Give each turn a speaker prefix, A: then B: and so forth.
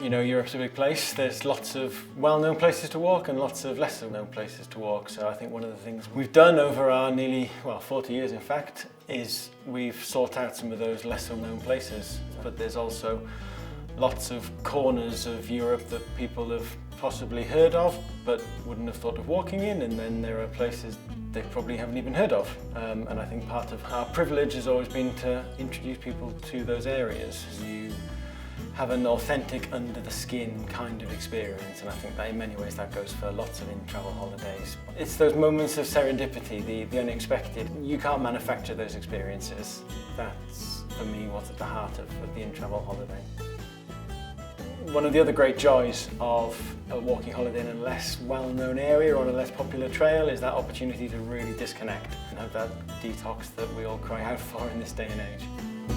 A: You know, Europe's a big place. There's lots of well-known places to walk and lots of lesser-known places to walk. So I think one of the things we've done over our nearly, 40 years in fact, is we've sought out some of those lesser-known places. But there's also lots of corners of Europe that people have possibly heard of but wouldn't have thought of walking in, and then there are places they probably haven't even heard of. And I think part of our privilege has always been to introduce people to those areas. You have an authentic, under-the-skin kind of experience, and I think that in many ways that goes for lots of in-travel holidays. It's those moments of serendipity, the unexpected. You can't manufacture those experiences. That's, for me, what's at the heart of the in-travel holiday. One of the other great joys of a walking holiday in a less well-known area or on a less popular trail is that opportunity to really disconnect and have that detox that we all cry out for in this day and age.